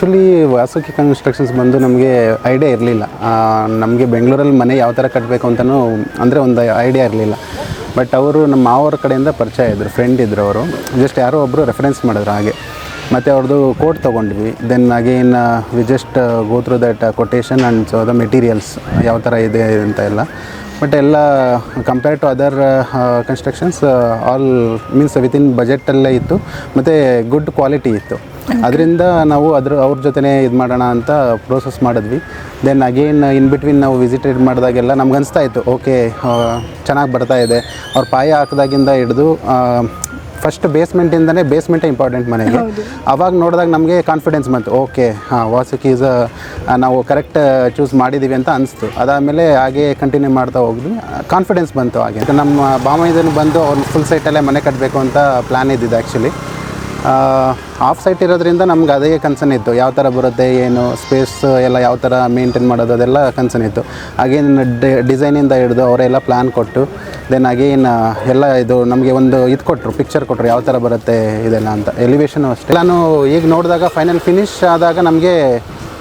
Actually Vasuki constructions ಬಂದು ನಮಗೆ idea ಇರಲಿಲ್ಲ. ನಮಗೆ ಬೆಂಗಳೂರಲ್ಲಿ ಮನೆ ಯಾವ ಥರ ಕಟ್ಟಬೇಕು ಅಂತಲೂ ಅಂದರೆ ಒಂದು ಐಡಿಯಾ ಇರಲಿಲ್ಲ. ಬಟ್ ಅವರು ನಮ್ಮ ಮಾವರ ಕಡೆಯಿಂದ ಪರಿಚಯ ಇದ್ದರು, ಫ್ರೆಂಡ್ ಇದ್ದರು. ಅವರು ಜಸ್ಟ್ ಯಾರೋ ಒಬ್ಬರು ರೆಫರೆನ್ಸ್ ಮಾಡಿದ್ರು ಹಾಗೆ. ಮತ್ತು ಅವ್ರದ್ದು ಕೋಟ್ ತೊಗೊಂಡ್ವಿ. Then again we just go through that quotation and so the materials ಯಾವ ಥರ ಇದೆ ಅಂತ ಎಲ್ಲ. ಬಟ್ ಎಲ್ಲ compare to other constructions all means within ಬಜೆಟಲ್ಲೇ ಇತ್ತು ಮತ್ತು ಗುಡ್ ಕ್ವಾಲಿಟಿ ಇತ್ತು. ಅದರಿಂದ ನಾವು ಅವ್ರ ಜೊತೆ ಇದು ಮಾಡೋಣ ಅಂತ ಪ್ರೋಸೆಸ್ ಮಾಡಿದ್ವಿ. ದೆನ್ ಅಗೇನ್ ಇನ್ ಬಿಟ್ವೀನ್ ನಾವು ವಿಸಿಟೆಡ್ ಮಾಡಿದಾಗೆಲ್ಲ ನಮ್ಗೆ ಅನಿಸ್ತಾ ಇತ್ತು ಓಕೆ ಚೆನ್ನಾಗಿ ಬರ್ತಾ ಇದೆ. ಅವ್ರ ಪಾಯ ಹಾಕಿದಾಗಿಂದ ಹಿಡಿದು ಫಸ್ಟ್ ಬೇಸ್ಮೆಂಟೇ ಇಂಪಾರ್ಟೆಂಟ್ ಮನೆಗೆ. ಆವಾಗ ನೋಡಿದಾಗ ನಮಗೆ ಕಾನ್ಫಿಡೆನ್ಸ್ ಬಂತು, ಓಕೆ ವಾಸುಕಿ ನಾವು ಕರೆಕ್ಟ್ ಚೂಸ್ ಮಾಡಿದ್ದೀವಿ ಅಂತ ಅನಿಸ್ತು. ಅದಾದಮೇಲೆ ಹಾಗೆ ಕಂಟಿನ್ಯೂ ಮಾಡ್ತಾ ಹೋಗಿದ್ವಿ, ಕಾನ್ಫಿಡೆನ್ಸ್ ಬಂತು. ಹಾಗೆ ನಮ್ಮ ಬಾಮೈದನು ಬಂದು ಅವ್ರು ಫುಲ್ ಸೈಟಲ್ಲೇ ಮನೆ ಕಟ್ಟಬೇಕು ಅಂತ ಪ್ಲ್ಯಾನ್ ಇದ್ದಿದ್ದು. ಆ್ಯಕ್ಚುಲಿ ಆಫ್ ಸೈಟ್ ಇರೋದ್ರಿಂದ ನಮ್ಗೆ ಅದೇ ಕನ್ಸರ್ನ್ ಇತ್ತು, ಯಾವ ಥರ ಬರುತ್ತೆ ಏನು ಸ್ಪೇಸ್ ಎಲ್ಲ ಯಾವ ಥರ ಮೇಂಟೈನ್ ಮಾಡೋದು ಅದೆಲ್ಲ ಕನ್ಸರ್ನ್ ಇತ್ತು. ಅಗೇನ್ ಡಿಸೈನಿಂದ ಹಿಡಿದು ಅವರೆಲ್ಲ ಪ್ಲ್ಯಾನ್ ಕೊಟ್ಟು ದೆನ್ ಅಗೇನ್ ಎಲ್ಲ ಇದು ನಮಗೆ ಒಂದು ಇದು ಕೊಟ್ಟರು, ಪಿಕ್ಚರ್ ಕೊಟ್ಟರು ಯಾವ ಥರ ಬರುತ್ತೆ ಇದೆಲ್ಲ ಅಂತ. ಎಲಿವೇಷನು ಅಷ್ಟೇ. ನಾನು ಈಗ ನೋಡಿದಾಗ ಫೈನಲ್ ಫಿನಿಶ್ ಆದಾಗ ನಮಗೆ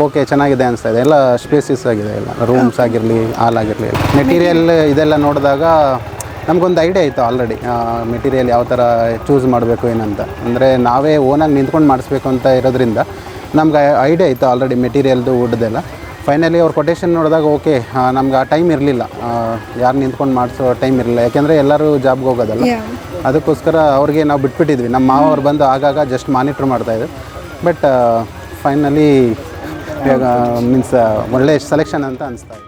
ಓಕೆ ಚೆನ್ನಾಗಿದೆ ಅನಿಸ್ತಾ ಇದೆ. ಎಲ್ಲ ಸ್ಪೇಸಿಯಸ್ ಆಗಿದೆ, ಎಲ್ಲ ರೂಮ್ಸ್ ಆಗಿರಲಿ ಹಾಲ್ ಆಗಿರಲಿ. ಮೆಟೀರಿಯಲ್ ಇದೆಲ್ಲ ನೋಡಿದಾಗ ನಮಗೊಂದು ಐಡಿಯಾ ಇತ್ತು ಆಲ್ರೆಡಿ, ಮೆಟೀರಿಯಲ್ ಯಾವ ಥರ ಚೂಸ್ ಮಾಡಬೇಕು ಏನಂತ. ಅಂದರೆ ನಾವೇ ಓನಾಗಿ ನಿಂತ್ಕೊಂಡು ಮಾಡಿಸ್ಬೇಕು ಅಂತ ಇರೋದ್ರಿಂದ ನಮ್ಗೆ ಐಡಿಯಾ ಇತ್ತು ಆಲ್ರೆಡಿ ಮೆಟೀರಿಯಲ್ದು ವುಡ್ದೆಲ್ಲ. ಫೈನಲಿ ಅವ್ರ ಕೊಟೇಶನ್ ನೋಡಿದಾಗ ಓಕೆ ನಮ್ಗೆ ಆ ಟೈಮ್ ಇರಲಿಲ್ಲ, ಯಾರು ನಿಂತ್ಕೊಂಡು ಮಾಡಿಸೋ ಟೈಮ್ ಇರಲಿಲ್ಲ. ಯಾಕೆಂದರೆ ಎಲ್ಲರೂ ಜಾಬ್ಗೆ ಹೋಗೋದಲ್ಲ, ಅದಕ್ಕೋಸ್ಕರ ಅವ್ರಿಗೆ ನಾವು ಬಿಟ್ಬಿಟ್ಟಿದ್ವಿ. ನಮ್ಮ ಮಾವವ್ರು ಬಂದು ಆಗಾಗ ಜಸ್ಟ್ ಮಾನಿಟ್ರ್ ಮಾಡ್ತಾಯಿದ್ರು. ಬಟ್ ಫೈನಲಿ ಮೀನ್ಸ್ ಒಳ್ಳೆ ಸೆಲೆಕ್ಷನ್ ಅಂತ ಅನಿಸ್ತಾ ಇದೆ.